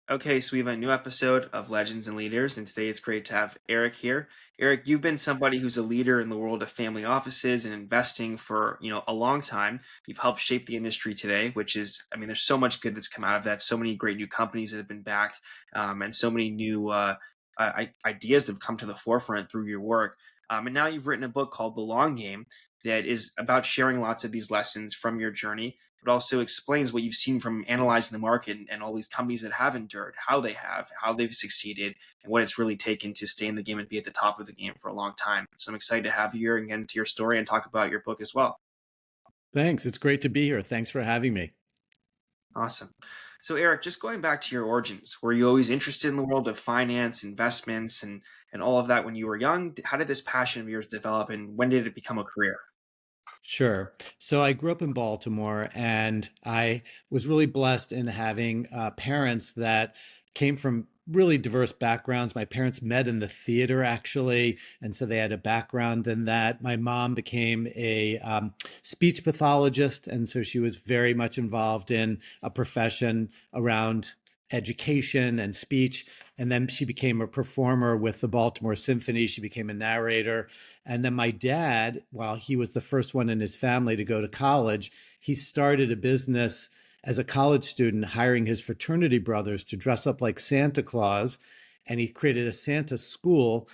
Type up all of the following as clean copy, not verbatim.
Okay, so we have a new episode of Legends and Leaders, and today it's great to have Eric here. Eric, you've been somebody who's a leader in the world of family offices and investing for, a long time. You've helped shape the industry today, which is, there's so much good that's come out of that. So many great new companies that have been backed, and so many new ideas that have come to the forefront through your work. And now you've written a book called The Long Game that is about sharing lots of these lessons from your journey. It also explains what you've seen from analyzing the market and all these companies that have endured, how they've succeeded, and what it's really taken to stay in the game and be at the top of the game for a long time. So I'm excited to have you here and get into your story and talk about your book as well. Thanks. It's great to be here. Thanks for having me. Awesome. So Eric, just going back to your origins, were you always interested in the world of finance, investments, and all of that when you were young? How did this passion of yours develop, and when did it become a career? Sure. So I grew up in Baltimore, and I was really blessed in having parents that came from really diverse backgrounds. My parents met in the theater, actually, and so they had a background in that. My mom became a speech pathologist, and so she was very much involved in a profession around education and speech. And then she became a performer with the Baltimore Symphony. She became a narrator. And then my dad, while he was the first one in his family to go to college, he started a business as a college student, hiring his fraternity brothers to dress up like Santa Claus. And he created a Santa school.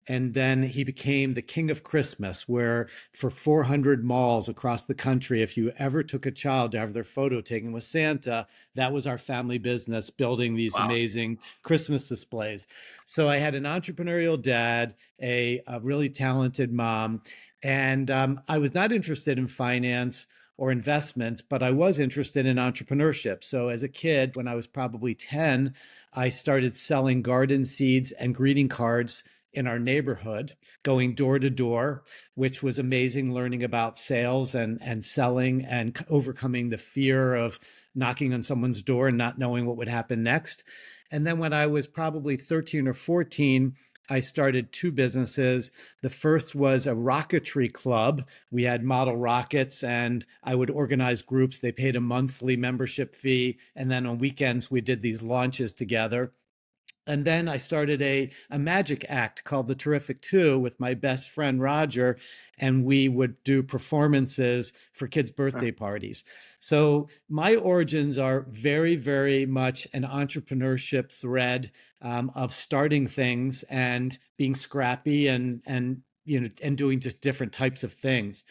And then he became the king of Christmas, where for 400 malls across the country, if you ever took a child to have their photo taken with Santa, that was our family business, building these Wow. amazing Christmas displays. So I had an entrepreneurial dad, a really talented mom, and I was not interested in finance or investments, but I was interested in entrepreneurship. So as a kid, when I was probably 10, I started selling garden seeds and greeting cards in our neighborhood, going door to door, which was amazing, learning about sales and selling and overcoming the fear of knocking on someone's door and not knowing what would happen next. And then when I was probably 13 or 14, I started two businesses. The first was a rocketry club. We had model rockets, and I would organize groups. They paid a monthly membership fee. And then on weekends, we did these launches together. And then I started a magic act called The Terrific Two with my best friend Roger, and we would do performances for kids' birthday parties. So my origins are very, very much an entrepreneurship thread of starting things and being scrappy and doing just different types of things.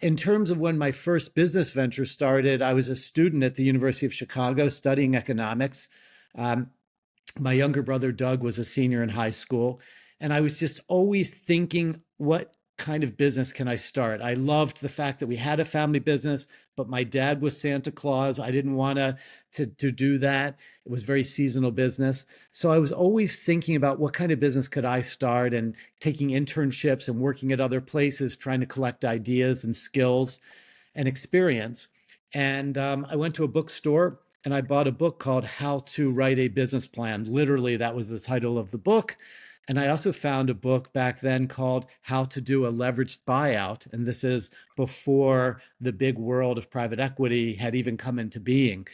In terms of when my first business venture started, I was a student at the University of Chicago studying economics. Um, my younger brother Doug was a senior in high school, and I was just always thinking, what kind of business can I start? I loved the fact that we had a family business, but my dad was Santa Claus. I didn't want to do that. It was very seasonal business. So I was always thinking about what kind of business could I start, and taking internships and working at other places, trying to collect ideas and skills and experience. And I went to a bookstore and I bought a book called How to Write a Business Plan. Literally, that was the title of the book. And I also found a book back then called How to Do a Leveraged Buyout. And this is before the big world of private equity had even come into being.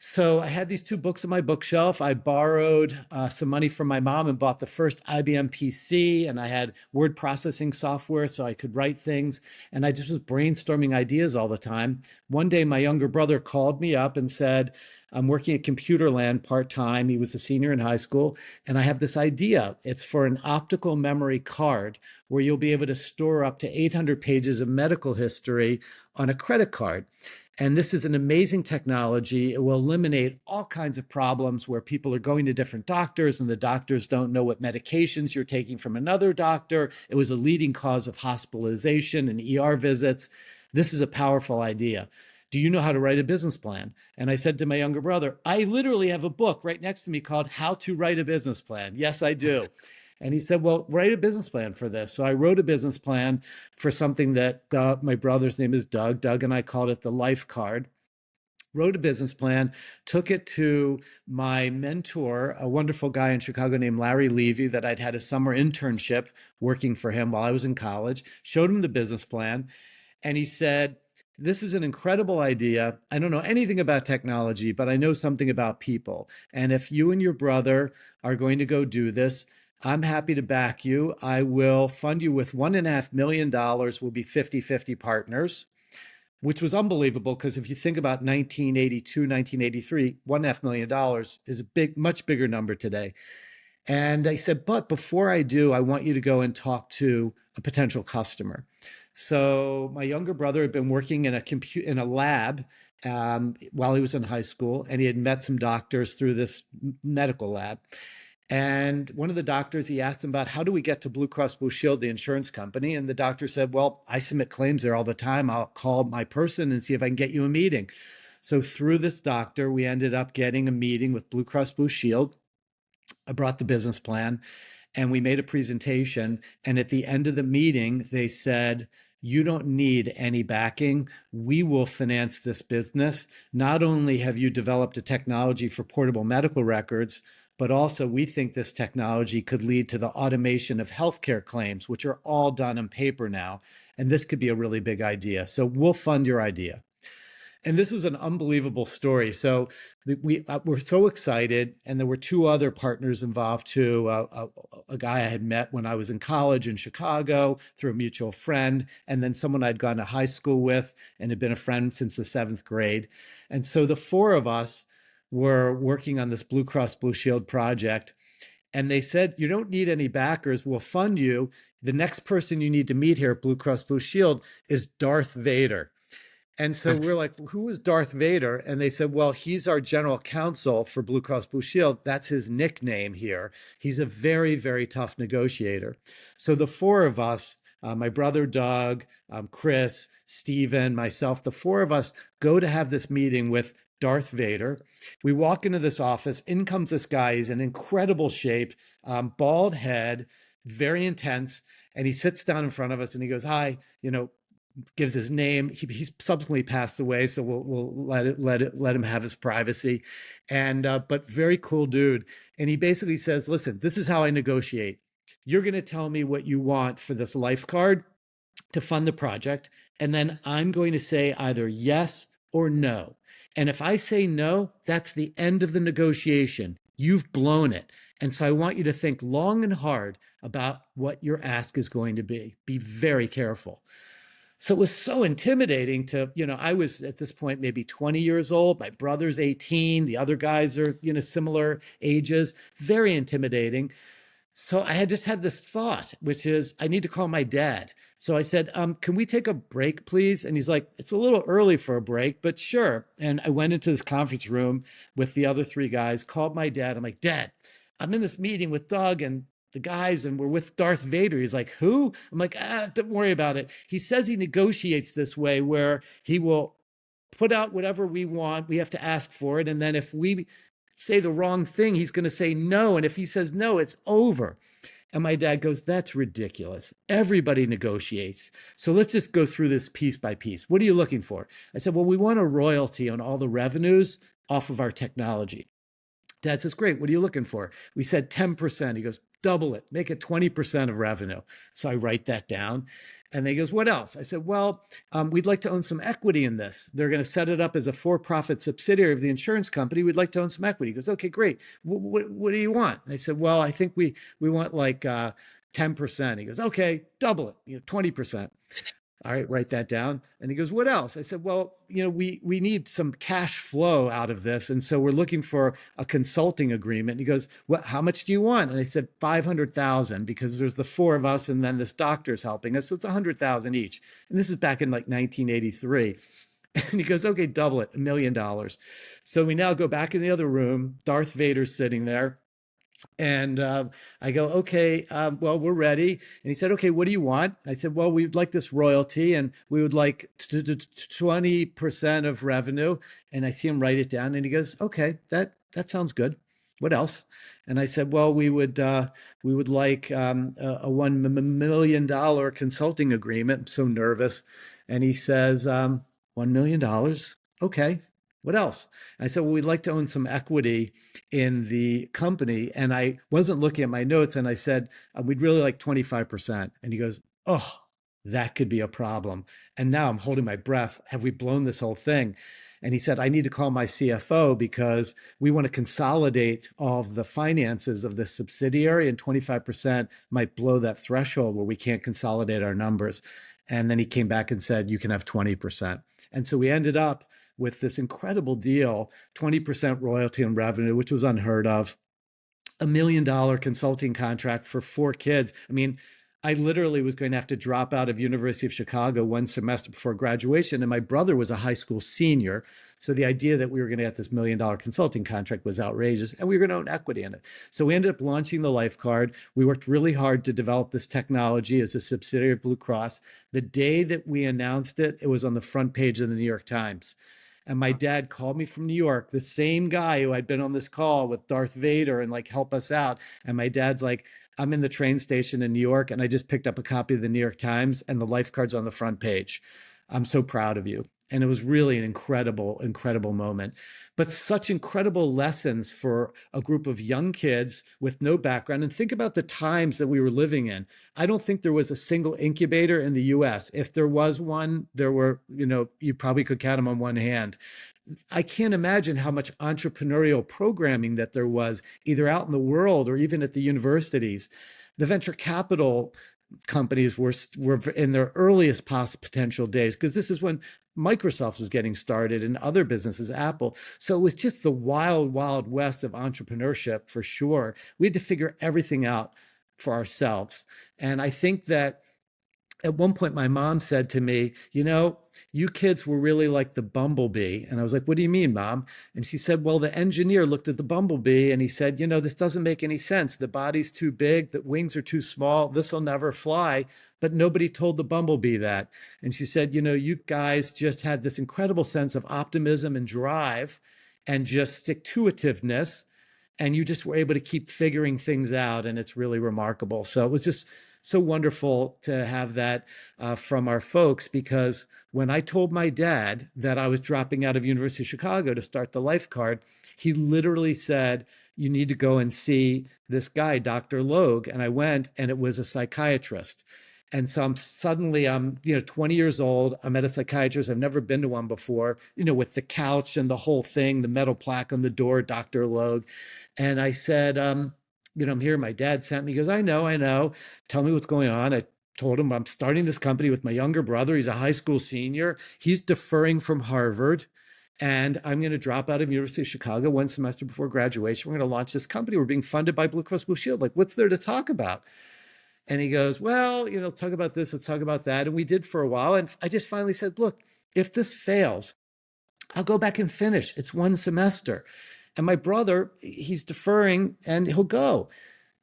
So I had these two books on my bookshelf. I borrowed some money from my mom and bought the first IBM PC, and I had word processing software so I could write things. And I just was brainstorming ideas all the time. One day, my younger brother called me up and said, I'm working at Computerland part time. He was a senior in high school, and I have this idea. It's for an optical memory card where you'll be able to store up to 800 pages of medical history on a credit card. And this is an amazing technology. It will eliminate all kinds of problems where people are going to different doctors and the doctors don't know what medications you're taking from another doctor. It was a leading cause of hospitalization and ER visits. This is a powerful idea. Do you know how to write a business plan? And I said to my younger brother, I literally have a book right next to me called How to Write a Business Plan. Yes, I do. And he said, well, write a business plan for this. So I wrote a business plan for something that my brother's name is Doug. Doug and I called it the life card. Wrote a business plan, took it to my mentor, a wonderful guy in Chicago named Larry Levy, that I'd had a summer internship working for him while I was in college, showed him the business plan. And he said, this is an incredible idea. I don't know anything about technology, but I know something about people. And if you and your brother are going to go do this, I'm happy to back you. I will fund you with $1.5 million. We'll be 50-50 partners, which was unbelievable because if you think about 1982, 1983, $1.5 million is a big, much bigger number today. And I said, but before I do, I want you to go and talk to a potential customer. So my younger brother had been working in in a lab while he was in high school, and he had met some doctors through this medical lab. And one of the doctors, he asked him about how do we get to Blue Cross Blue Shield, the insurance company? And the doctor said, well, I submit claims there all the time. I'll call my person and see if I can get you a meeting. So through this doctor, we ended up getting a meeting with Blue Cross Blue Shield. I brought the business plan and we made a presentation. And at the end of the meeting, they said, you don't need any backing. We will finance this business. Not only have you developed a technology for portable medical records, but also we think this technology could lead to the automation of healthcare claims, which are all done on paper now. And this could be a really big idea. So we'll fund your idea. And this was an unbelievable story. So we were so excited, and there were two other partners involved too. A guy I had met when I was in college in Chicago through a mutual friend, and then someone I'd gone to high school with and had been a friend since the seventh grade. And so the four of us were working on this Blue Cross Blue Shield project. And they said, you don't need any backers. We'll fund you. The next person you need to meet here at Blue Cross Blue Shield is Darth Vader. And so we're like, who is Darth Vader? And they said, well, he's our general counsel for Blue Cross Blue Shield. That's his nickname here. He's a very, very tough negotiator. So the four of us, my brother Doug, Chris, Steven, myself, the four of us go to have this meeting with Darth Vader. We walk into this office. In comes this guy. He's in incredible shape, bald head, very intense. And he sits down in front of us and he goes, hi, gives his name. He's subsequently passed away, so we'll let him have his privacy. And but very cool dude. And he basically says, "Listen, this is how I negotiate. You're going to tell me what you want for this life card to fund the project, and then I'm going to say either yes or no. And if I say no, that's the end of the negotiation. You've blown it. And so I want you to think long and hard about what your ask is going to be. Be very careful." So it was so intimidating to, I was at this point maybe 20 years old. My brother's 18. The other guys are, similar ages. Very intimidating. So I had just had this thought, which is I need to call my dad. So I said, can we take a break, please? And he's like, it's a little early for a break, but sure. And I went into this conference room with the other three guys, called my dad. I'm like, Dad, I'm in this meeting with Doug and the guys, and we're with Darth Vader. He's like, who? I'm like, don't worry about it. He says he negotiates this way where he will put out whatever we want. We have to ask for it. And then if we say the wrong thing, he's going to say no. And if he says no, it's over. And my dad goes, that's ridiculous. Everybody negotiates. So let's just go through this piece by piece. What are you looking for? I said, well, we want a royalty on all the revenues off of our technology. Dad says, great. What are you looking for? We said 10%. He goes, double it, make it 20% of revenue. So I write that down. And then he goes, what else? I said, well, we'd like to own some equity in this. They're going to set it up as a for-profit subsidiary of the insurance company. We'd like to own some equity. He goes, okay, great. What do you want? And I said, well, I think we want like 10%. He goes, okay, double it, 20%. All right, write that down. And he goes, what else? I said, well, we need some cash flow out of this. And so we're looking for a consulting agreement. And he goes, well, how much do you want? And I said, 500,000 because there's the four of us and then this doctor's helping us. So it's 100,000 each. And this is back in like 1983. And he goes, okay, double it, $1 million. So we now go back in the other room. Darth Vader's sitting there. And I go, okay, well, we're ready. And he said, okay, what do you want? I said, well, we'd like this royalty and we would like 20% of revenue. And I see him write it down and he goes, okay, that sounds good. What else? And I said, well, we would like a $1 million consulting agreement. I'm so nervous. And he says, $1 million. Okay. What else? I said, well, we'd like to own some equity in the company. And I wasn't looking at my notes and I said, we'd really like 25%. And he goes, oh, that could be a problem. And now I'm holding my breath. Have we blown this whole thing? And he said, I need to call my CFO because we want to consolidate all of the finances of this subsidiary, and 25% might blow that threshold where we can't consolidate our numbers. And then he came back and said, you can have 20%. And so we ended up with this incredible deal, 20% royalty and revenue, which was unheard of, $1 million consulting contract for 4 kids. I mean, I literally was going to have to drop out of University of Chicago one semester before graduation, and my brother was a high school senior. So the idea that we were going to get this $1 million consulting contract was outrageous, and we were going to own equity in it. So we ended up launching the Life Card. We worked really hard to develop this technology as a subsidiary of Blue Cross. The day that we announced it, it was on the front page of the New York Times. And my dad called me from New York, the same guy who had been on this call with Darth Vader and like help us out. And my dad's like, I'm in the train station in New York and I just picked up a copy of the New York Times and the life card's on the front page. I'm so proud of you. And it was really an incredible, incredible moment. But such incredible lessons for a group of young kids with no background. And think about the times that we were living in. I don't think there was a single incubator in the US. If there was one, there were, you probably could count them on one hand. I can't imagine how much entrepreneurial programming that there was either out in the world or even at the universities. The venture capital companies were in their earliest potential days, because this is when Microsoft was getting started and other businesses, Apple. So it was just the wild, wild west of entrepreneurship for sure. We had to figure everything out for ourselves. And I think that at one point my mom said to me, you kids were really like the bumblebee. And I was like, what do you mean, Mom? And she said, well, the engineer looked at the bumblebee and he said, this doesn't make any sense. The body's too big, the wings are too small, this will never fly. But nobody told the bumblebee that. And she said, you guys just had this incredible sense of optimism and drive and just stick-to-itiveness. And you just were able to keep figuring things out. And it's really remarkable. So it was just so wonderful to have that from our folks, because when I told my dad that I was dropping out of University of Chicago to start the Life Card, he literally said, you need to go and see this guy, Dr. Logue. And I went, and it was a psychiatrist. And so I'm 20 years old. I'm at a psychiatrist. I've never been to one before, with the couch and the whole thing, the metal plaque on the door, Dr. Logue. And I said, I'm here. My dad sent me. He goes, I know. Tell me what's going on. I told him I'm starting this company with my younger brother. He's a high school senior. He's deferring from Harvard. And I'm going to drop out of University of Chicago one semester before graduation. We're going to launch this company. We're being funded by Blue Cross Blue Shield. Like, what's there to talk about? And he goes, well, let's talk about this. Let's talk about that. And we did for a while. And I just finally said, look, if this fails, I'll go back and finish. It's one semester. And my brother, he's deferring and he'll go.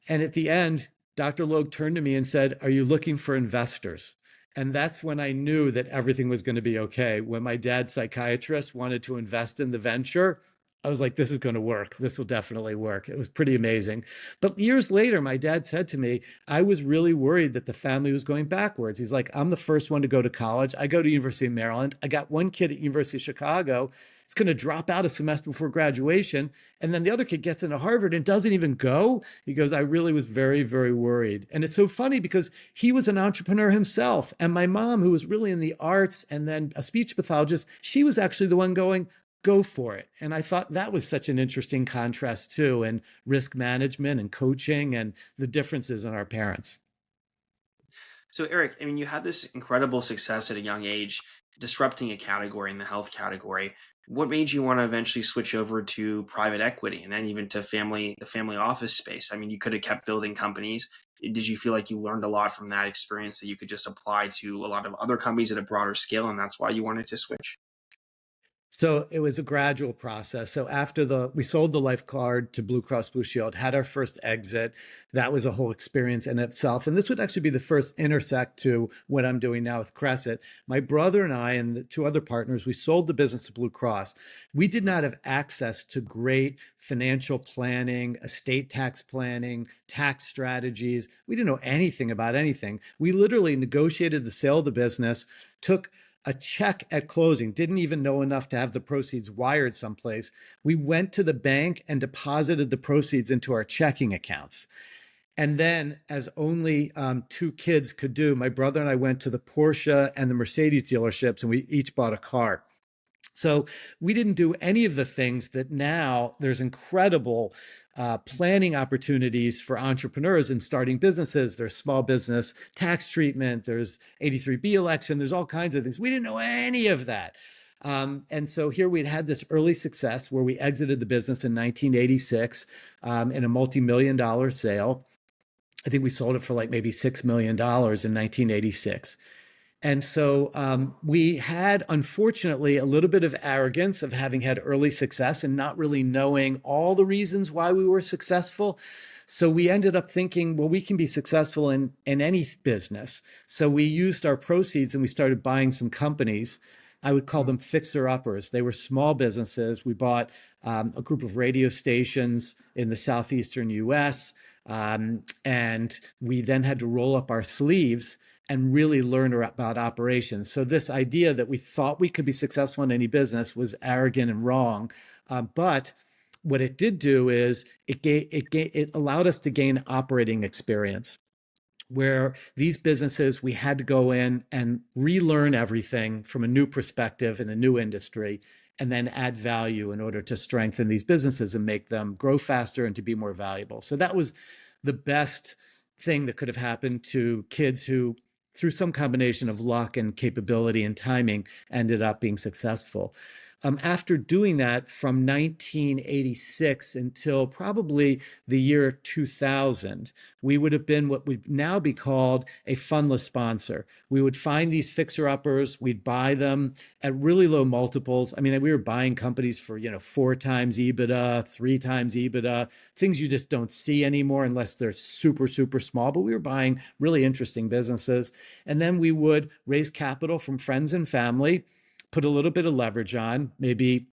And at the end, Dr. Logue turned to me and said, are you looking for investors? And that's when I knew that everything was going to be okay. When my dad's psychiatrist wanted to invest in the venture, I was like, this is going to work. This will definitely work. It was pretty amazing. But years later, my dad said to me, I was really worried that the family was going backwards. He's like, I'm the first one to go to college. I go to University of Maryland. I got one kid at University of Chicago. It's going to drop out a semester before graduation. And then the other kid gets into Harvard and doesn't even go. He goes, I really was very, very worried. And it's so funny because he was an entrepreneur himself. And my mom, who was really in the arts and then a speech pathologist, she was actually the one going, go for it. And I thought that was such an interesting contrast too, and risk management and coaching and the differences in our parents. So, Eric, I mean, you had this incredible success at a young age, disrupting a category in the health category. What made you want to eventually switch over to private equity and then even to the family office space? I mean, you could have kept building companies. Did you feel like you learned a lot from that experience that you could just apply to a lot of other companies at a broader scale, and that's why you wanted to switch? So it was a gradual process. So after we sold the life card to Blue Cross Blue Shield, had our first exit. That was a whole experience in itself. And this would actually be the first intersect to what I'm doing now with Cresset. My brother and I and the two other partners, we sold the business to Blue Cross. We did not have access to great financial planning, estate tax planning, tax strategies. We didn't know anything about anything. We literally negotiated the sale of the business, took a check at closing, didn't even know enough to have the proceeds wired someplace. We went to the bank and deposited the proceeds into our checking accounts. And then, as only two kids could do, my brother and I went to the Porsche and the Mercedes dealerships, and we each bought a car. So we didn't do any of the things that now there's incredible planning opportunities for entrepreneurs in starting businesses. There's small business tax treatment, there's 83B election, there's all kinds of things. We didn't know any of that. And so here we'd had this early success where we exited the business in 1986 in a multi-million dollar sale. I think we sold it for like maybe $6 million in 1986. And so we had, unfortunately, a little bit of arrogance of having had early success and not really knowing all the reasons why we were successful. So we ended up thinking, well, we can be successful in any business. So we used our proceeds and we started buying some companies. I would call them fixer uppers. They were small businesses. We bought a group of radio stations in the southeastern US. And we then had to roll up our sleeves and really learn about operations. So this idea that we thought we could be successful in any business was arrogant and wrong. But what it did do is it allowed us to gain operating experience, where these businesses, we had to go in and relearn everything from a new perspective in a new industry, and then add value in order to strengthen these businesses and make them grow faster and to be more valuable. So that was the best thing that could have happened to kids who, through some combination of luck and capability and timing, ended up being successful. After doing that from 1986 until probably the year 2000, we would have been what would now be called a fundless sponsor. We would find these fixer-uppers, we'd buy them at really low multiples. I mean, we were buying companies for, 4 times EBITDA, 3 times EBITDA, things you just don't see anymore unless they're super, super small. But we were buying really interesting businesses. And then we would raise capital from friends and family, put a little bit of leverage on, maybe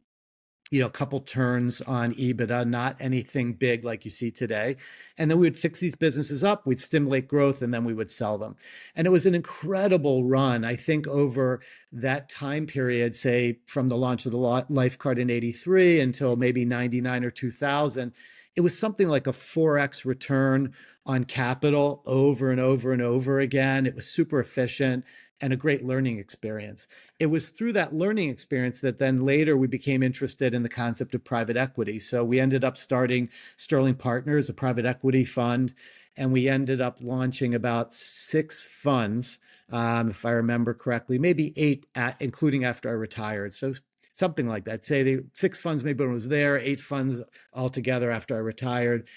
a couple turns on EBITDA, not anything big like you see today. And then we would fix these businesses up, we'd stimulate growth, and then we would sell them. And it was an incredible run. I think over that time period, say from the launch of the Life Card in 83 until maybe 99 or 2000, it was something like a 4x return on capital over and over and over again. It was super efficient and a great learning experience. It was through that learning experience that then later we became interested in the concept of private equity. So we ended up starting Sterling Partners, a private equity fund, and we ended up launching about 6 funds, if I remember correctly, maybe 8, including after I retired. So something like that. Say 6 funds maybe when I was there, 8 funds altogether after I retired,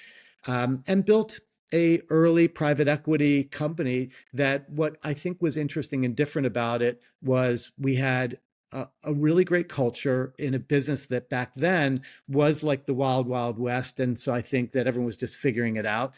and built a early private equity company that what I think was interesting and different about it was we had a really great culture in a business that back then was like the wild, wild west. And so I think that everyone was just figuring it out.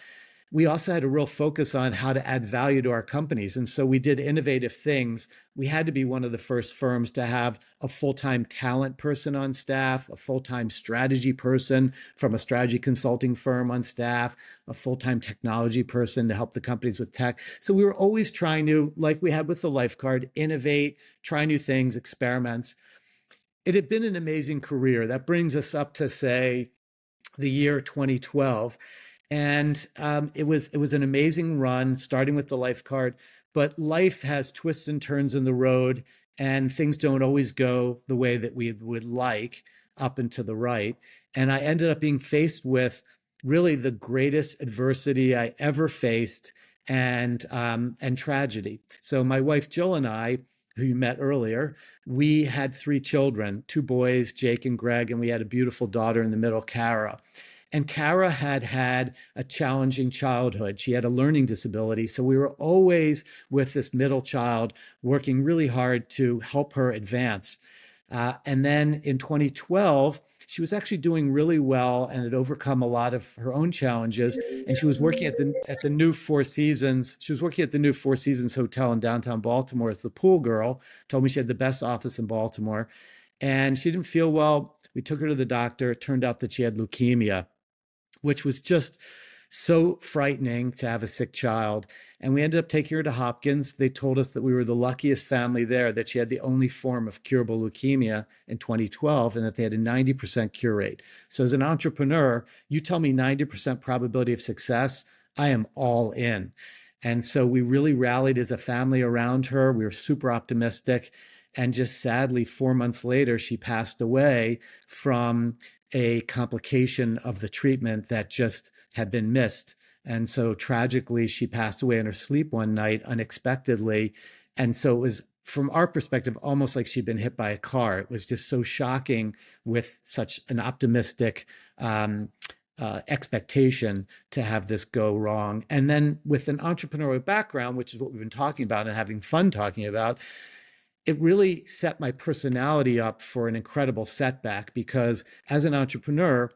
We also had a real focus on how to add value to our companies. And so we did innovative things. We had to be one of the first firms to have a full-time talent person on staff, a full-time strategy person from a strategy consulting firm on staff, a full-time technology person to help the companies with tech. So we were always trying to, like we had with the Life Card, innovate, try new things, experiments. It had been an amazing career. That brings us up to, say, the year 2012. And it was an amazing run, starting with the Life Card. But life has twists and turns in the road, and things don't always go the way that we would like, up and to the right. And I ended up being faced with really the greatest adversity I ever faced, and tragedy. So my wife Jill and I, who you met earlier, we had 3 children, 2 boys, Jake and Greg, and we had a beautiful daughter in the middle, Kara. And Kara had had a challenging childhood. She had a learning disability. So we were always with this middle child, working really hard to help her advance. And then in 2012, she was actually doing really well and had overcome a lot of her own challenges. And she was working at the new Four Seasons. She was working at the new Four Seasons Hotel in downtown Baltimore as the pool girl. Told me she had the best office in Baltimore. And she didn't feel well. We took her to the doctor. It turned out that she had leukemia, which was just so frightening to have a sick child. And we ended up taking her to Hopkins. They told us that we were the luckiest family there, that she had the only form of curable leukemia in 2012, and that they had a 90% cure rate. So as an entrepreneur, you tell me 90% probability of success, I am all in. And so we really rallied as a family around her. We were super optimistic. And just sadly, 4 months later, she passed away from a complication of the treatment that just had been missed. And so tragically, she passed away in her sleep one night unexpectedly. And so it was, from our perspective, almost like she'd been hit by a car. It was just so shocking with such an optimistic expectation to have this go wrong. And then with an entrepreneurial background, which is what we've been talking about and having fun talking about, it really set my personality up for an incredible setback because as an entrepreneur,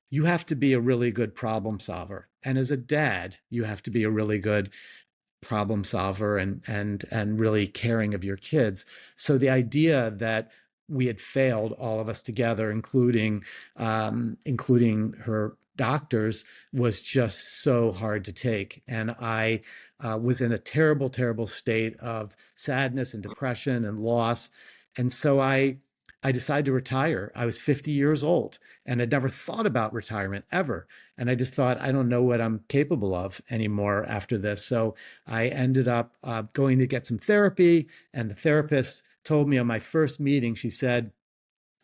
you have to be a really good problem solver. And as a dad, you have to be a really good problem solver and really caring of your kids. So the idea that we had failed, all of us together, including her doctors, was just so hard to take. And I was in a terrible, terrible state of sadness and depression and loss. And so I decided to retire. I was 50 years old and I'd never thought about retirement ever. And I just thought, I don't know what I'm capable of anymore after this. So I ended up going to get some therapy. And the therapist told me on my first meeting, she said,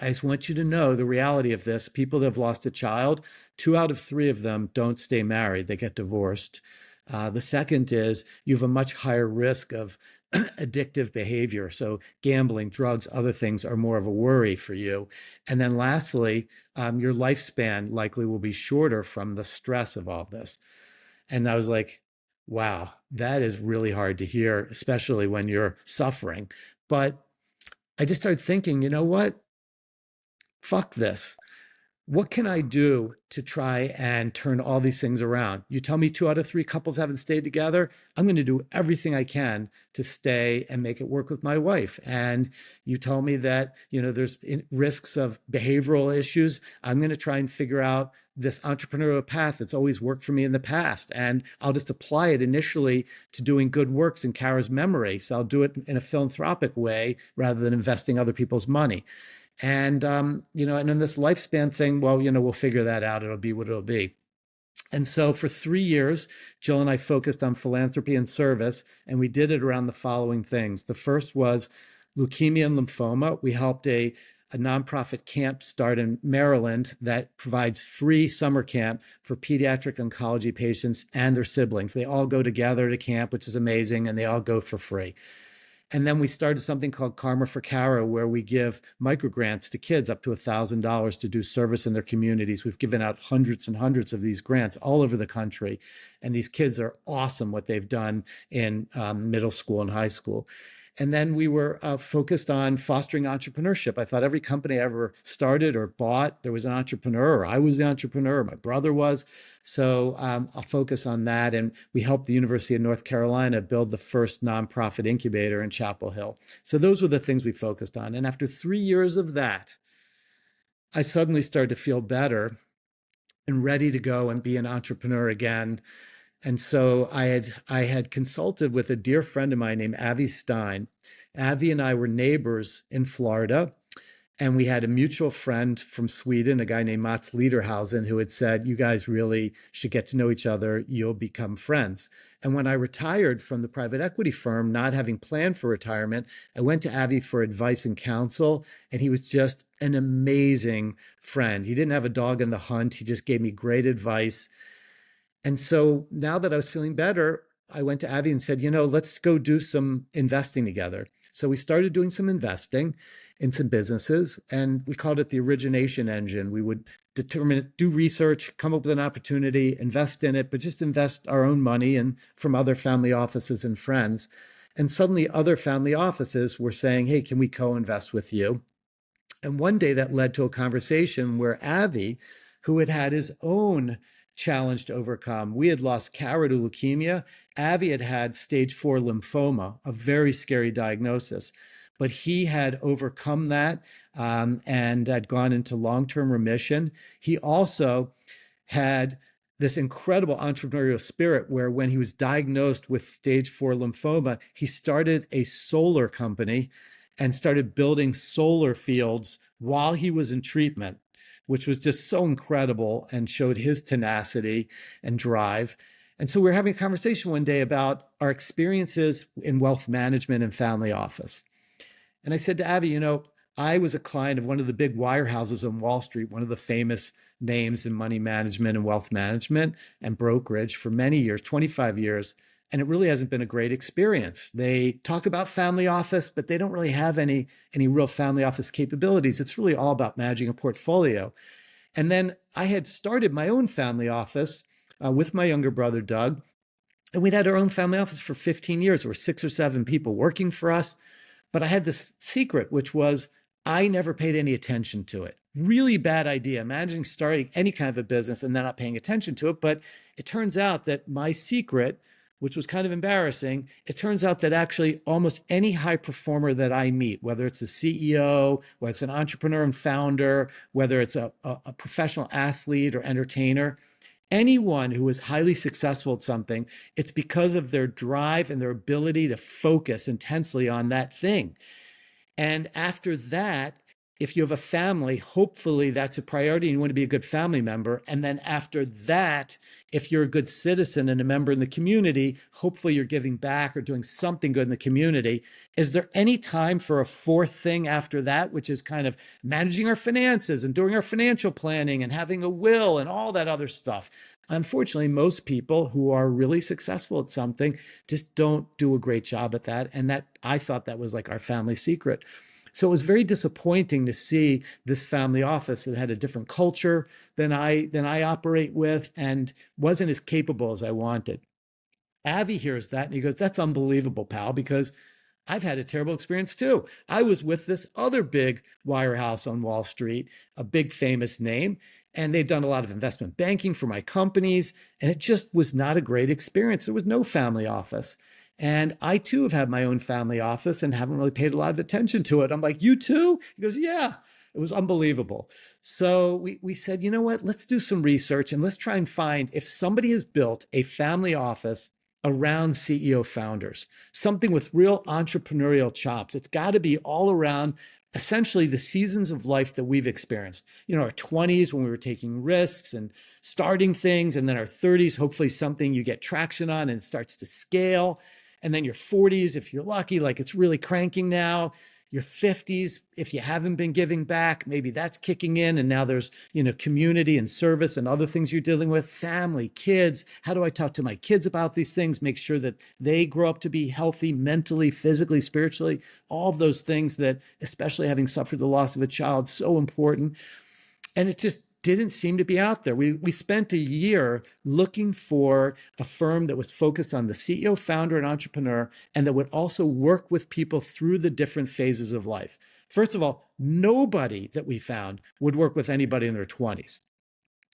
I just want you to know the reality of this. People that have lost a child, 2 out of 3 of them don't stay married, they get divorced. The second is you have a much higher risk of addictive behavior. So, gambling, drugs, other things are more of a worry for you. And then lastly, your lifespan likely will be shorter from the stress of all this. And I was like, wow, that is really hard to hear, especially when you're suffering. But I just started thinking, you know what? Fuck this. What can I do to try and turn all these things around? You tell me 2 out of 3 couples haven't stayed together. I'm going to do everything I can to stay and make it work with my wife. And you tell me that, there's risks of behavioral issues. I'm going to try and figure out this entrepreneurial path that's always worked for me in the past. And I'll just apply it initially to doing good works in Kara's memory. So I'll do it in a philanthropic way rather than investing other people's money. And and in this lifespan thing, well, we'll figure that out. It'll be what it'll be. And so for 3 years, Jill and I focused on philanthropy and service, and we did it around the following things. The first was leukemia and lymphoma. We helped a nonprofit camp start in Maryland that provides free summer camp for pediatric oncology patients and their siblings. They all go together to camp, which is amazing, and they all go for free. And then we started something called Karma for Kara, where we give microgrants to kids up to $1,000 to do service in their communities. We've given out hundreds and hundreds of these grants all over the country. And these kids are awesome what they've done in middle school and high school. And then we were focused on fostering entrepreneurship. I thought every company I ever started or bought, there was an entrepreneur. I was the entrepreneur. My brother was. So I'll focus on that. And we helped the University of North Carolina build the first nonprofit incubator in Chapel Hill. So those were the things we focused on. And after 3 years of that, I suddenly started to feel better and ready to go and be an entrepreneur again. And so I had consulted with a dear friend of mine named Avi Stein. Avi and I were neighbors in Florida, and we had a mutual friend from Sweden, a guy named Mats Lederhausen, who had said, "You guys really should get to know each other. You'll become friends." And when I retired from the private equity firm, not having planned for retirement, I went to Avi for advice and counsel, and he was just an amazing friend. He didn't have a dog in the hunt. He just gave me great advice. And so now that I was feeling better, I went to Avi and said, let's go do some investing together. So we started doing some investing in some businesses, and we called it the origination engine. We would determine, do research, come up with an opportunity, invest in it, but just invest our own money and from other family offices and friends. And suddenly other family offices were saying, hey, can we co-invest with you? And one day that led to a conversation where Avi, who had had his own challenge to overcome, we had lost Kara to leukemia. Avi had had stage 4 lymphoma, a very scary diagnosis, but he had overcome that and had gone into long-term remission. He also had this incredible entrepreneurial spirit where when he was diagnosed with stage 4 lymphoma, he started a solar company and started building solar fields while he was in treatment, which was just so incredible and showed his tenacity and drive. And so we were having a conversation one day about our experiences in wealth management and family office. And I said to Abby, I was a client of one of the big wirehouses on Wall Street, one of the famous names in money management and wealth management and brokerage for many years, 25 years. And it really hasn't been a great experience. They talk about family office, but they don't really have any real family office capabilities. It's really all about managing a portfolio. And then I had started my own family office with my younger brother, Doug. And we'd had our own family office for 15 years. There were 6 or 7 people working for us. But I had this secret, which was I never paid any attention to it. Really bad idea. Imagine starting any kind of a business and then not paying attention to it. But it turns out that my secret, which was kind of embarrassing, it turns out that actually almost any high performer that I meet, whether it's a CEO, whether it's an entrepreneur and founder, whether it's a professional athlete or entertainer, anyone who is highly successful at something, it's because of their drive and their ability to focus intensely on that thing. And after that, if you have a family, hopefully that's a priority and you want to be a good family member. And then after that, if you're a good citizen and a member in the community, hopefully you're giving back or doing something good in the community. Is there any time for a fourth thing after that, which is kind of managing our finances and doing our financial planning and having a will and all that other stuff? Unfortunately, most people who are really successful at something just don't do a great job at that. And that I thought that was like our family secret. So it was very disappointing to see this family office that had a different culture than I operate with and wasn't as capable as I wanted. Avi hears that and he goes, "That's unbelievable, pal, because I've had a terrible experience too. I was with this other big wirehouse on Wall Street, a big famous name, and they've done a lot of investment banking for my companies, and it just was not a great experience. There was no family office. And I too have had my own family office and haven't really paid a lot of attention to it." I'm like, "You too?" He goes, "Yeah." It was unbelievable. So we said, you know what? Let's do some research and let's try and find if somebody has built a family office around CEO founders, something with real entrepreneurial chops. It's got to be all around essentially the seasons of life that we've experienced. Our 20s when we were taking risks and starting things, and then our 30s, hopefully something you get traction on and it starts to scale. And then your 40s, if you're lucky, like it's really cranking now. Your 50s, if you haven't been giving back, maybe that's kicking in. And now there's, community and service and other things you're dealing with, family, kids. How do I talk to my kids about these things? Make sure that they grow up to be healthy mentally, physically, spiritually, all of those things that, especially having suffered the loss of a child, so important. And it just didn't seem to be out there. We spent a year looking for a firm that was focused on the CEO, founder, and entrepreneur, and that would also work with people through the different phases of life. First of all, nobody that we found would work with anybody in their 20s.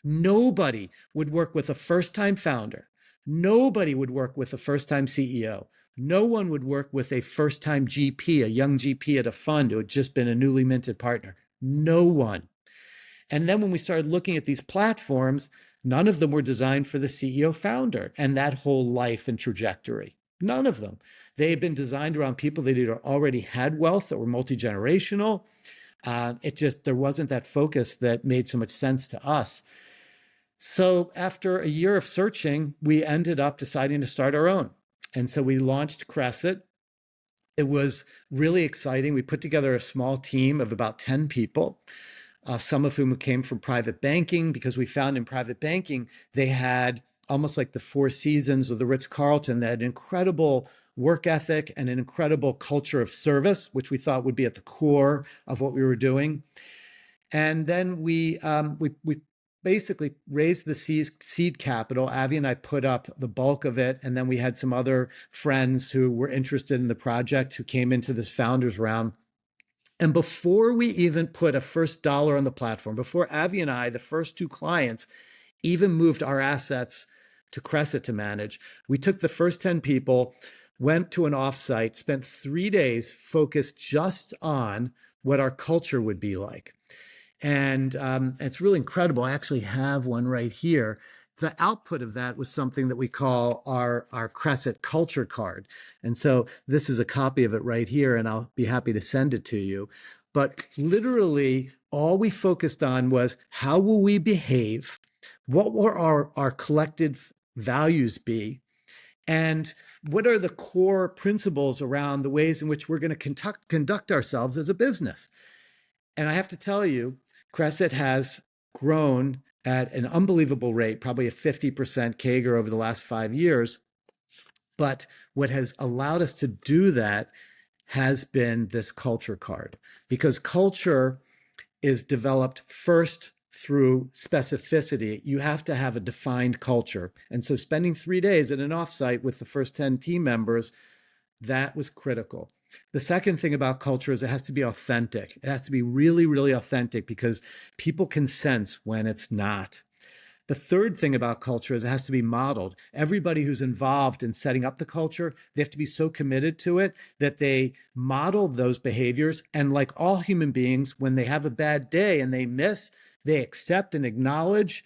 Nobody would work with a first-time founder. Nobody would work with a first-time CEO. No one would work with a first-time GP, a young GP at a fund who had just been a newly minted partner. No one. And then when we started looking at these platforms, none of them were designed for the CEO founder and that whole life and trajectory. None of them. They had been designed around people that either already had wealth that were multi-generational. There wasn't that focus that made so much sense to us. So after a year of searching, we ended up deciding to start our own. And so we launched Cresset. It was really exciting. We put together a small team of about 10 people. Some of whom came from private banking, because we found in private banking, they had almost like the Four Seasons or the Ritz-Carlton, that had incredible work ethic and an incredible culture of service, which we thought would be at the core of what we were doing. And then we basically raised the seed capital. Avi and I put up the bulk of it. And then we had some other friends who were interested in the project who came into this founders round. And before we even put a first dollar on the platform, before Avi and I, the first 2 clients, even moved our assets to Cresset to manage, we took the first 10 people, went to an offsite, spent 3 days focused just on what our culture would be like. And it's really incredible. I actually have one right here. The output of that was something that we call our Cresset culture card. And so this is a copy of it right here, and I'll be happy to send it to you. But literally, all we focused on was how will we behave? What were our collective values be? And what are the core principles around the ways in which we're going to conduct ourselves as a business? And I have to tell you, Cresset has grown at an unbelievable rate, probably a 50% CAGR over the last 5 years. But what has allowed us to do that has been this culture card, because culture is developed first through specificity. You have to have a defined culture. And so spending 3 days at an offsite with the first 10 team members, that was critical. The second thing about culture is it has to be authentic. It has to be really, really authentic, because people can sense when it's not. The third thing about culture is it has to be modeled. Everybody who's involved in setting up the culture, they have to be so committed to it that they model those behaviors. And like all human beings, when they have a bad day and they miss, they accept and acknowledge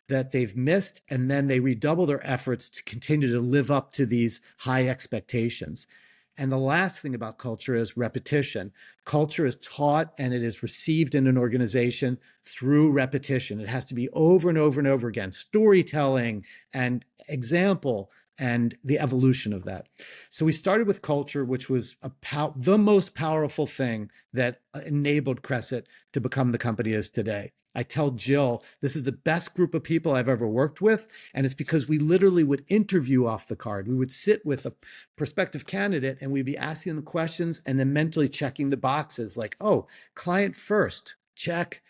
that they've missed, and then they redouble their efforts to continue to live up to these high expectations. And the last thing about culture is repetition. Culture is taught and it is received in an organization through repetition. It has to be over and over and over again, storytelling and example and the evolution of that. So we started with culture, which was the most powerful thing that enabled Cresset to become the company it is today. I tell Jill, this is the best group of people I've ever worked with. And it's because we literally would interview off the card. We would sit with a prospective candidate and we'd be asking them questions and then mentally checking the boxes like, oh, client first, check.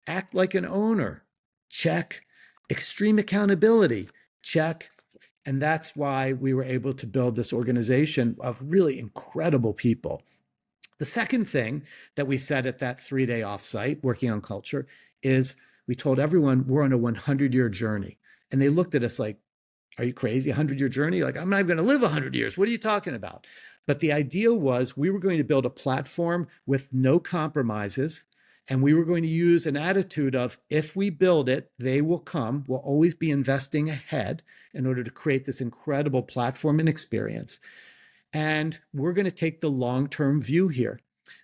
Act like an owner, check. Extreme accountability, check. And that's why we were able to build this organization of really incredible people. The second thing that we said at that 3-day offsite working on culture is we told everyone we're on a 100-year journey. And they looked at us like, are you crazy? 100-year journey? Like, I'm not going to live 100 years. What are you talking about? But the idea was we were going to build a platform with no compromises. And we were going to use an attitude of, if we build it, they will come. We'll always be investing ahead in order to create this incredible platform and experience. And we're going to take the long-term view here,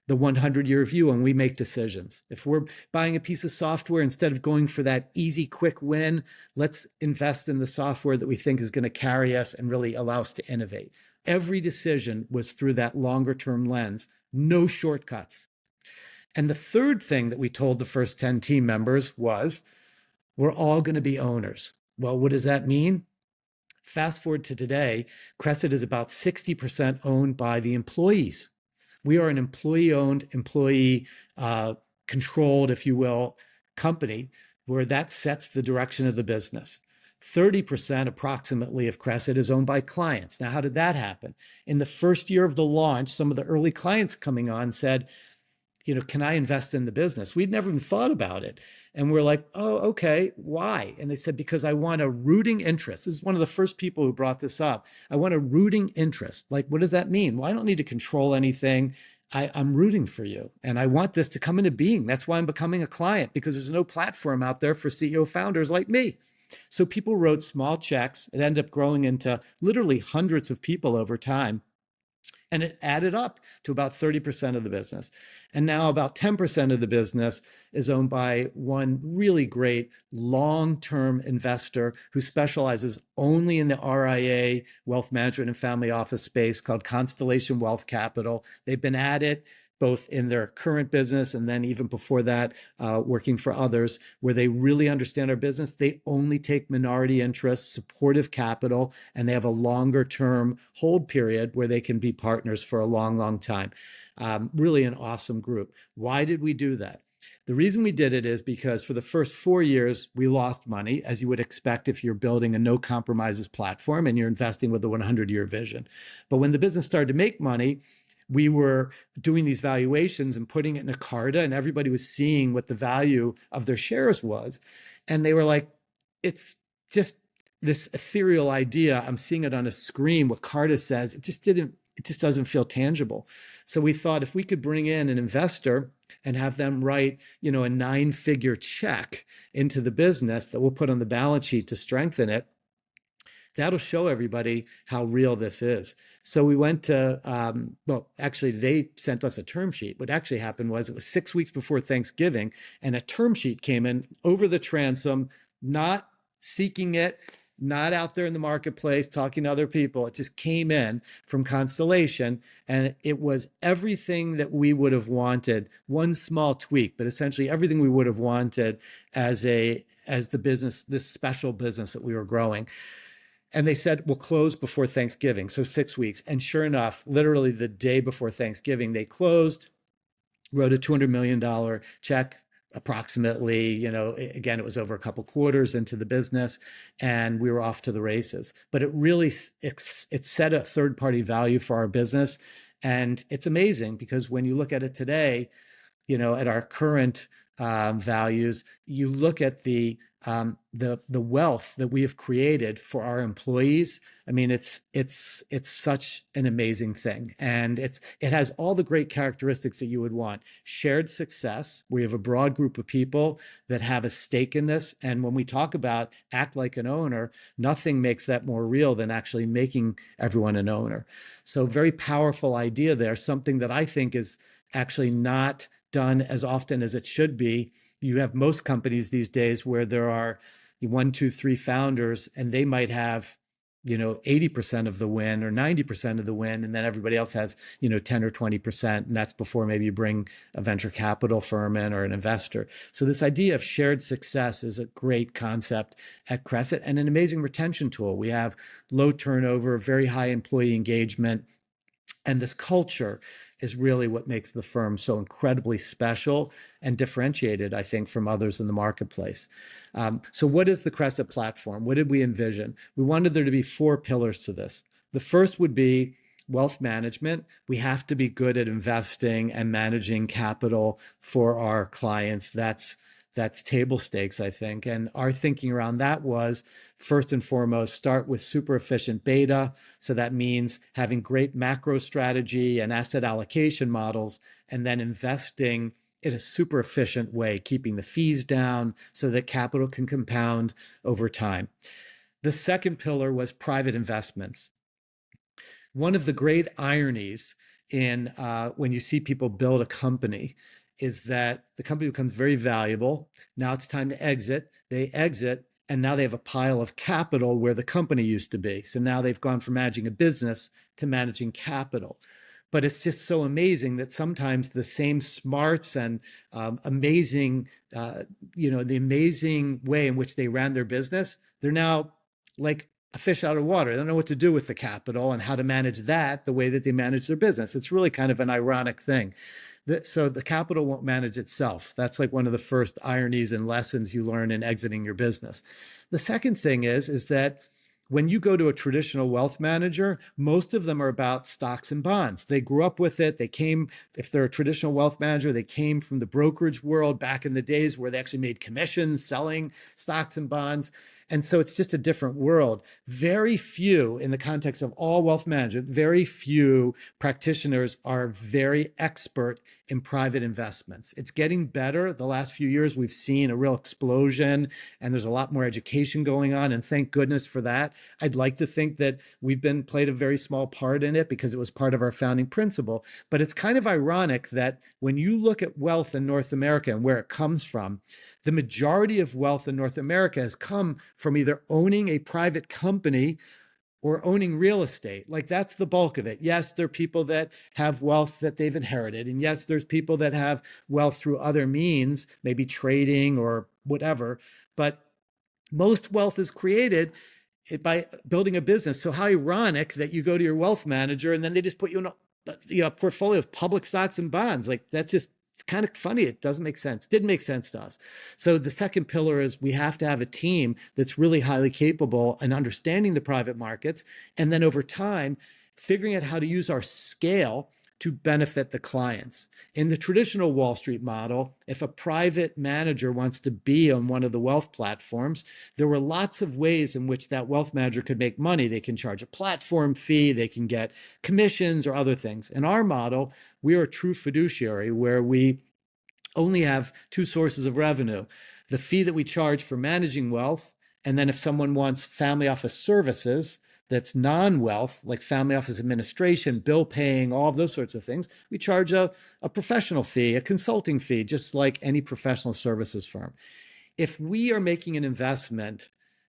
the 100-year view, when we make decisions. If we're buying a piece of software, instead of going for that easy, quick win, let's invest in the software that we think is going to carry us and really allow us to innovate. Every decision was through that longer-term lens, no shortcuts. And the third thing that we told the first 10 team members was, we're all going to be owners. Well, what does that mean? Fast forward to today, Cresset is about 60% owned by the employees. We are an employee-owned, employee-controlled, if you will, company where that sets the direction of the business. 30% approximately of Cresset is owned by clients. Now, how did that happen? In the first year of the launch, some of the early clients coming on said, can I invest in the business? We'd never even thought about it. And we're like, oh, okay, why? And they said, because I want a rooting interest. This is one of the first people who brought this up. I want a rooting interest. Like, what does that mean? Well, I don't need to control anything. I'm rooting for you. And I want this to come into being. That's why I'm becoming a client, because there's no platform out there for CEO founders like me. So people wrote small checks. It ended up growing into literally hundreds of people over time. And it added up to about 30% of the business. And now about 10% of the business is owned by one really great long-term investor who specializes only in the RIA, wealth management and family office space, called Constellation Wealth Capital. They've been at it both in their current business and then even before that, working for others, where they really understand our business. They only take minority interests, supportive capital, and they have a longer term hold period where they can be partners for a long, long time. Really an awesome group. Why did we do that? The reason we did it is because for the first 4 years, we lost money, as you would expect if you're building a no compromises platform and you're investing with a 100-year vision. But when the business started to make money, we were doing these valuations and putting it in a Carta, and everybody was seeing what the value of their shares was. And they were like, it's just this ethereal idea. I'm seeing it on a screen. What Carta says, it just doesn't feel tangible. So we thought if we could bring in an investor and have them write, a 9-figure check into the business that we'll put on the balance sheet to strengthen it, that'll show everybody how real this is. So we went to, actually, they sent us a term sheet. What actually happened was it was 6 weeks before Thanksgiving, and a term sheet came in over the transom, not seeking it, not out there in the marketplace talking to other people. It just came in from Constellation, and it was everything that we would have wanted. One small tweak, but essentially everything we would have wanted as the business, this special business that we were growing. And they said, we'll close before Thanksgiving. So 6 weeks. And sure enough, literally the day before Thanksgiving, they closed, wrote a $200 million check approximately. Again, it was over a couple quarters into the business, and we were off to the races. But it set a third party value for our business. And it's amazing because when you look at it today, at our current values, you look at the wealth that we have created for our employees. I mean, it's such an amazing thing, and it has all the great characteristics that you would want. Shared success. We have a broad group of people that have a stake in this, and when we talk about act like an owner, nothing makes that more real than actually making everyone an owner. So, very powerful idea there. Something that I think is actually not done as often as it should be. You have most companies these days where there are one, two, three founders, and they might have 80% of the win or 90% of the win, and then everybody else has 10 or 20%, and that's before maybe you bring a venture capital firm in or an investor. So this idea of shared success is a great concept at Cresset, and an amazing retention tool. We have low turnover, very high employee engagement, and this culture is really what makes the firm so incredibly special and differentiated, I think, from others in the marketplace. So what is the Cresset platform? What did we envision? We wanted there to be 4 pillars to this. The first would be wealth management. We have to be good at investing and managing capital for our clients. That's table stakes, I think. And our thinking around that was, first and foremost, start with super efficient beta. So that means having great macro strategy and asset allocation models, and then investing in a super efficient way, keeping the fees down so that capital can compound over time. The second pillar was private investments. One of the great ironies in when you see people build a company is that the company becomes very valuable. Now it's time to exit. They exit, and now they have a pile of capital where the company used to be. So now they've gone from managing a business to managing capital. But it's just so amazing that sometimes the same smarts and amazing, the amazing way in which they ran their business, they're now like a fish out of water. They don't know what to do with the capital and how to manage that the way that they manage their business. It's really kind of an ironic thing. So the capital won't manage itself. That's like one of the first ironies and lessons you learn in exiting your business. The second thing is that when you go to a traditional wealth manager, most of them are about stocks and bonds. They grew up with it. They came, if they're a traditional wealth manager, they came from the brokerage world back in the days where they actually made commissions selling stocks and bonds. And so it's just a different world. Very few, in the context of all wealth management, very few practitioners are very expert in private investments. It's getting better. The last few years, we've seen a real explosion, and there's a lot more education going on, and thank goodness for that. I'd like to think that we've played a very small part in it because it was part of our founding principle. But it's kind of ironic that when you look at wealth in North America and where it comes from, the majority of wealth in North America has come from either owning a private company or owning real estate. Like, that's the bulk of it. Yes, there are people that have wealth that they've inherited. And yes, there's people that have wealth through other means, maybe trading or whatever. But most wealth is created by building a business. So how ironic that you go to your wealth manager and then they just put you in a portfolio of public stocks and bonds. Like, that's just kind of funny. It doesn't make sense. Didn't make sense to us. So the second pillar is we have to have a team that's really highly capable in understanding the private markets, and then over time, figuring out how to use our scale to benefit the clients. In the traditional Wall Street model, if a private manager wants to be on one of the wealth platforms, there were lots of ways in which that wealth manager could make money. They can charge a platform fee, they can get commissions or other things. In our model, we are a true fiduciary where we only have 2 sources of revenue: the fee that we charge for managing wealth, and then if someone wants family office services, that's non-wealth, like family office administration, bill paying, all of those sorts of things, we charge a professional fee, a consulting fee, just like any professional services firm. If we are making an investment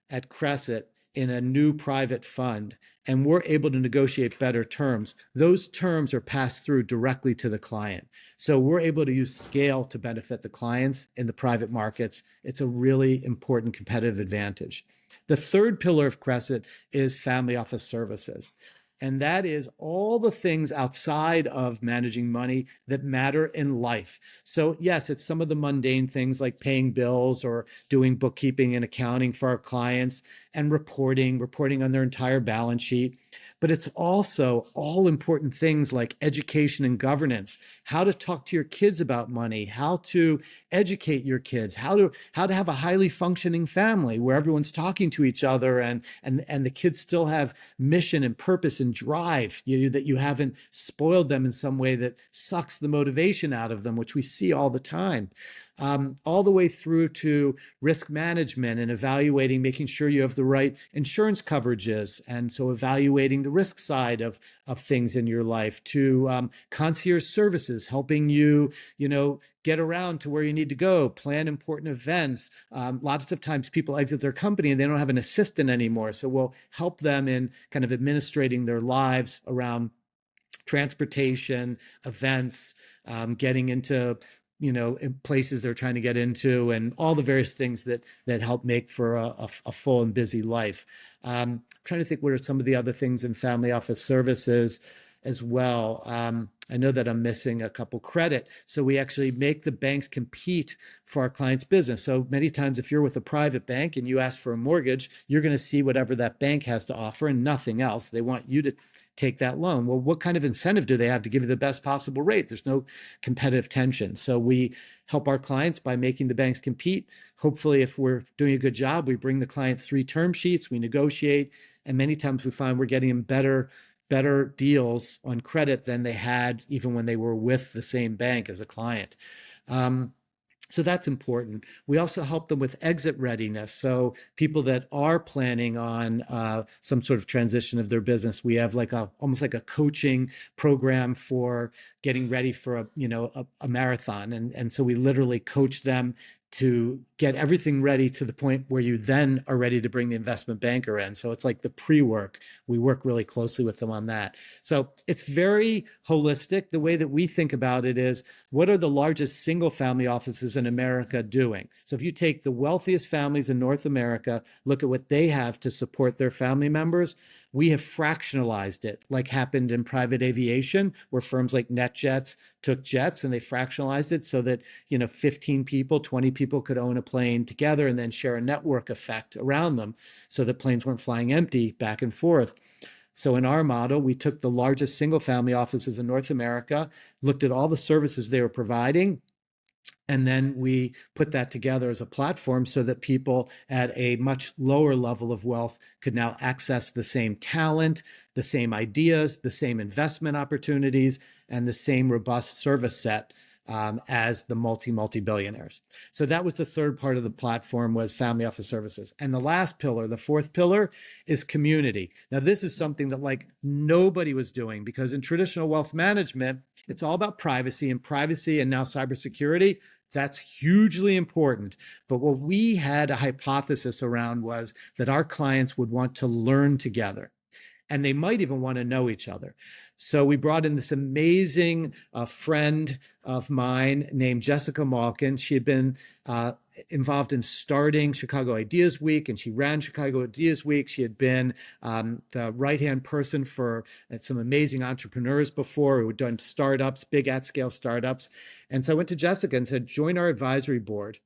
at Cresset in a new private fund and we're able to negotiate better terms, those terms are passed through directly to the client. So we're able to use scale to benefit the clients in the private markets. It's a really important competitive advantage. The third pillar of Cresset is family office services. And that is all the things outside of managing money that matter in life. So, yes, it's some of the mundane things like paying bills or doing bookkeeping and accounting for our clients and reporting on their entire balance sheet. But it's also all important things like education and governance, how to talk to your kids about money, how to educate your kids, how to have a highly functioning family where everyone's talking to each other and the kids still have mission and purpose and drive, that you haven't spoiled them in some way that sucks the motivation out of them, which we see all the time. All the way through to risk management and evaluating, making sure you have the right insurance coverages. And so evaluating the risk side of things in your life, to concierge services, helping you, get around to where you need to go, plan important events. Lots of times people exit their company and they don't have an assistant anymore. So we'll help them in kind of administrating their lives around transportation, events, getting into places they're trying to get into, and all the various things that help make for a full and busy life. Trying to think what are some of the other things in family office services as well. I know that I'm missing a couple. Credit. So we actually make the banks compete for our clients' business. So many times if you're with a private bank and you ask for a mortgage, you're going to see whatever that bank has to offer and nothing else. They want you to take that loan. Well, what kind of incentive do they have to give you the best possible rate? There's no competitive tension. So we help our clients by making the banks compete. Hopefully, if we're doing a good job, we bring the client 3 term sheets, we negotiate, and many times we find we're getting them better deals on credit than they had even when they were with the same bank as a client. So that's important. We also help them with exit readiness. So people that are planning on some sort of transition of their business, we have almost like a coaching program for getting ready for a marathon. And so we literally coach them to get everything ready to the point where you then are ready to bring the investment banker in. So it's like the pre-work. We work really closely with them on that. So it's very holistic. The way that we think about it is, what are the largest single family offices in America doing? So if you take the wealthiest families in North America, look at what they have to support their family members. We have fractionalized it, like happened in private aviation, where firms like NetJets took jets and they fractionalized it so that 15 people, 20 people could own a plane together and then share a network effect around them, so that planes weren't flying empty back and forth. So in our model, we took the largest single family offices in North America, looked at all the services they were providing, and then we put that together as a platform so that people at a much lower level of wealth could now access the same talent, the same ideas, the same investment opportunities, and the same robust service set as the multi-billionaires. So that was the third part of the platform, was family office services. And the last pillar, the fourth pillar, is community. Now, this is something that nobody was doing, because in traditional wealth management, it's all about privacy and now cybersecurity. That's hugely important. But what we had a hypothesis around was that our clients would want to learn together, and they might even want to know each other. So we brought in this amazing friend of mine named Jessica Malkin. She had been involved in starting Chicago Ideas Week, and she ran Chicago Ideas Week. She had been the right-hand person for some amazing entrepreneurs before, who had done startups, big at-scale startups. And so I went to Jessica and said, join our advisory board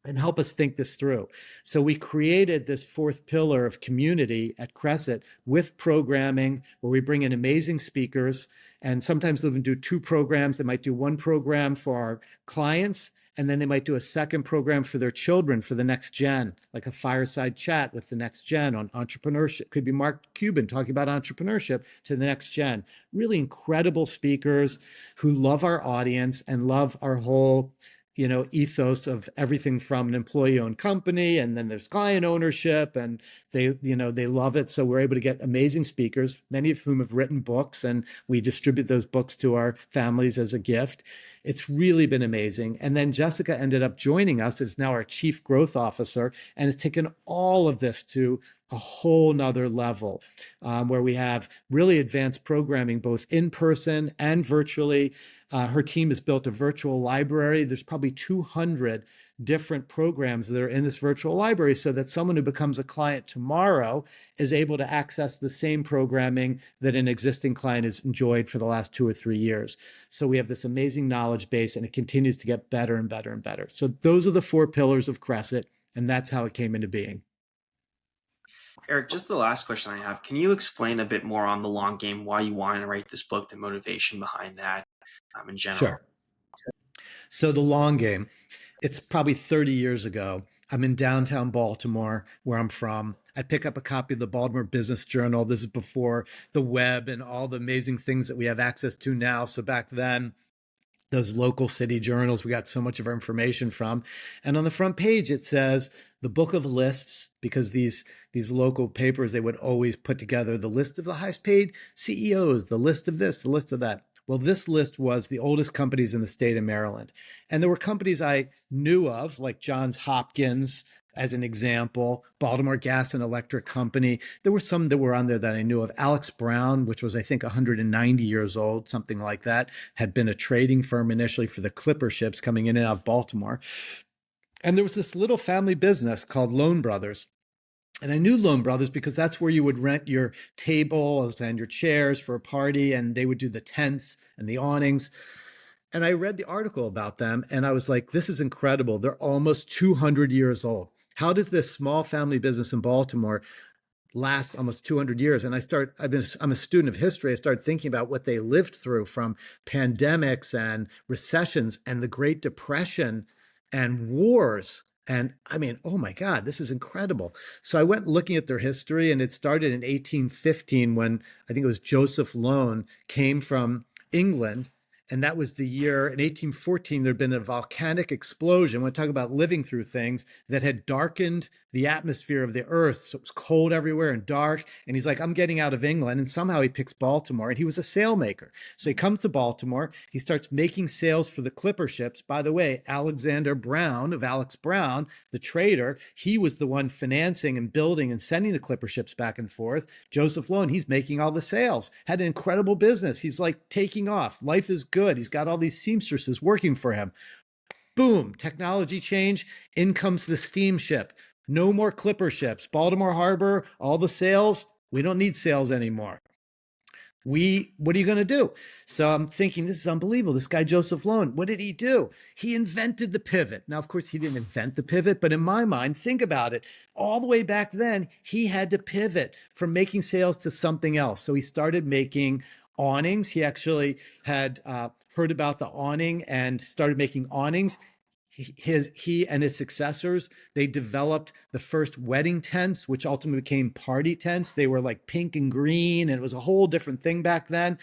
and help us think this through. So we created this fourth pillar of community at Cresset with programming, where we bring in amazing speakers, and sometimes they'll even do 2 programs. They might do 1 program for our clients, and then they might do a second program for their children, for the next gen, like a fireside chat with the next gen on entrepreneurship. Could be Mark Cuban talking about entrepreneurship to the next gen. Really incredible speakers who love our audience and love our whole ethos of everything from an employee-owned company, and then there's client ownership, and they love it. So we're able to get amazing speakers, many of whom have written books, and we distribute those books to our families as a gift. It's really been amazing. And then Jessica ended up joining us as now our chief growth officer, and has taken all of this to a whole nother level, where we have really advanced programming both in person and virtually. Her team has built a virtual library. There's probably 200 different programs that are in this virtual library, so that someone who becomes a client tomorrow is able to access the same programming that an existing client has enjoyed for the last 2 or 3 years. So we have this amazing knowledge base, and it continues to get better and better and better. So those are the 4 pillars of Cresset, and that's how it came into being. Eric, just the last question I have. Can you explain a bit more on the long game, why you wanted to write this book, the motivation behind that in general? Sure. So the long game, it's probably 30 years ago. I'm in downtown Baltimore, where I'm from. I pick up a copy of the Baltimore Business Journal. This is before the web and all the amazing things that we have access to now. So back then, those local city journals, we got so much of our information from. And on the front page, it says the book of lists, because these local papers, they would always put together the list of the highest paid CEOs, the list of this, the list of that. Well, this list was the oldest companies in the state of Maryland. And there were companies I knew of, like Johns Hopkins, as an example, Baltimore Gas and Electric Company. There were some that were on there that I knew of. Alex Brown, which was, I think, 190 years old, something like that, had been a trading firm initially for the Clipper ships coming in and out of Baltimore. And there was this little family business called Loan Brothers. And I knew Loan Brothers because that's where you would rent your tables and your chairs for a party, and they would do the tents and the awnings. And I read the article about them, and I was like, this is incredible. They're almost 200 years old. How does this small family business in Baltimore last almost 200 years? And I'm a student of history. I started thinking about what they lived through, from pandemics and recessions and the Great Depression and wars. And I mean, oh my God, this is incredible. So I went looking at their history, and it started in 1815 when I think it was Joseph Loan came from England. And that was the year in 1814, there'd been a volcanic explosion. When I talk about living through things that had darkened the atmosphere of the earth. So it was cold everywhere and dark. And he's like, I'm getting out of England. And somehow he picks Baltimore, and he was a sailmaker. So he comes to Baltimore. He starts making sails for the Clipper ships. By the way, Alexander Brown of Alex Brown, the trader, he was the one financing and building and sending the Clipper ships back and forth. Joseph Loan, he's making all the sails, had an incredible business. He's like taking off. Life is good. He's got all these seamstresses working for him. Boom, technology change. In comes the steamship. No more Clipper ships. Baltimore Harbor, all the sails. We don't need sails anymore. What are you going to do? So I'm thinking, this is unbelievable. This guy, Joseph Loan, what did he do? He invented the pivot. Now, of course, he didn't invent the pivot, but in my mind, think about it. All the way back then, he had to pivot from making sales to something else. So he started making awnings. He actually had heard about the awning and started making awnings. He and his successors, they developed the first wedding tents, which ultimately became party tents. They were like pink and green, and it was a whole different thing back then.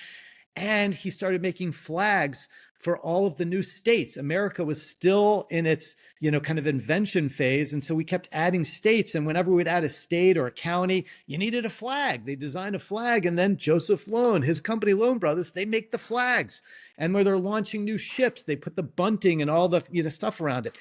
And he started making flags for all of the new states. America was still in its, kind of invention phase. And so we kept adding states. And whenever we'd add a state or a county, you needed a flag. They designed a flag. And then Joseph Loan, his company Loan Brothers, they make the flags. And where they're launching new ships, they put the bunting and all the stuff around it.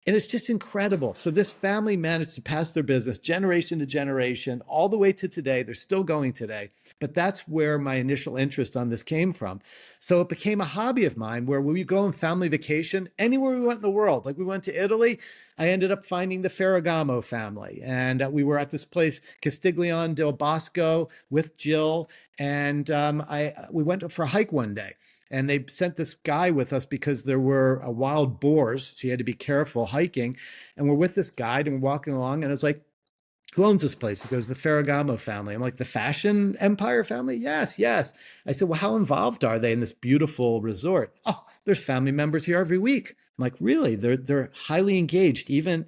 And it's just incredible. So this family managed to pass their business generation to generation, all the way to today. They're still going today. But that's where my initial interest on this came from. So it became a hobby of mine, where when we go on family vacation, anywhere we went in the world, like we went to Italy, I ended up finding the Ferragamo family. And we were at this place, Castiglione del Bosco, with Jill. And we went for a hike one day. And they sent this guy with us because there were wild boars. So you had to be careful hiking. And we're with this guide, and we're walking along. And I was like, who owns this place? He goes, the Ferragamo family. I'm like, the fashion empire family? Yes, yes. I said, well, how involved are they in this beautiful resort? Oh, there's family members here every week. I'm like, really? They're highly engaged, even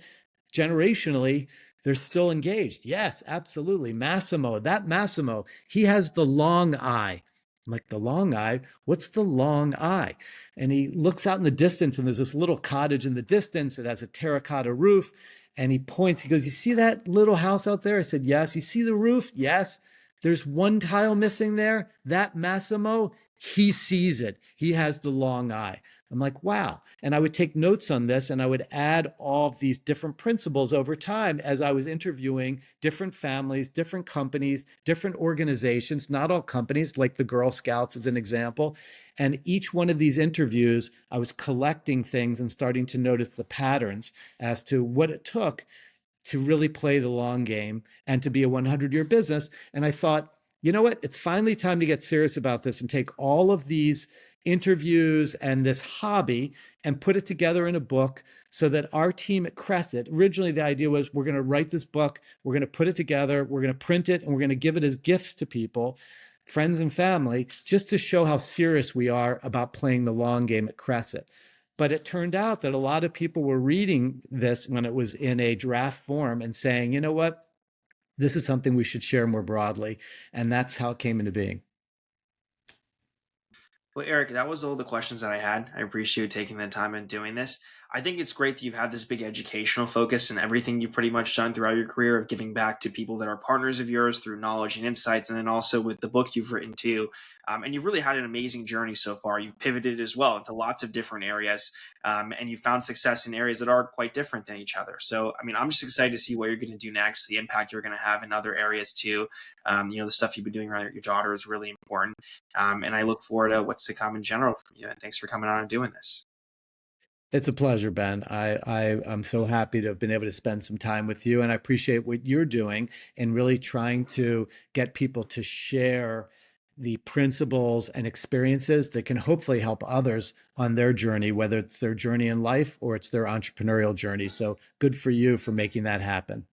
generationally. They're still engaged. Yes, absolutely. Massimo, he has the long eye. I'm like, the long eye? What's the long eye? And he looks out in the distance, and there's this little cottage in the distance. It has a terracotta roof. And he points, he goes, "You see that little house out there?" I said, "Yes." "You see the roof?" "Yes." "There's one tile missing there." That Massimo, he sees it. He has the long eye. I'm like, wow. And I would take notes on this, and I would add all of these different principles over time as I was interviewing different families, different companies, different organizations, not all companies, like the Girl Scouts as an example. And each one of these interviews, I was collecting things and starting to notice the patterns as to what it took to really play the long game and to be a 100-year business. And I thought, you know what? It's finally time to get serious about this and take all of these interviews and this hobby and put it together in a book so that our team at Cresset, originally the idea was, we're going to write this book, we're going to put it together, we're going to print it, and we're going to give it as gifts to people, friends and family, just to show how serious we are about playing the long game at Cresset. But it turned out that a lot of people were reading this when it was in a draft form and saying, you know what, this is something we should share more broadly. And that's how it came into being. Well, Eric, that was all the questions that I had. I appreciate you taking the time and doing this. I think it's great that you've had this big educational focus and everything you've pretty much done throughout your career of giving back to people that are partners of yours through knowledge and insights, and then also with the book you've written too. And you've really had an amazing journey so far. You've pivoted as well into lots of different areas, and you've found success in areas that are quite different than each other. So, I mean, I'm just excited to see what you're going to do next, the impact you're going to have in other areas too. The stuff you've been doing around your daughter is really important. And I look forward to what's to come in general from you. And thanks for coming on and doing this. It's a pleasure, Ben. I'm so happy to have been able to spend some time with you, and I appreciate what you're doing and really trying to get people to share the principles and experiences that can hopefully help others on their journey, whether it's their journey in life or it's their entrepreneurial journey. So good for you for making that happen.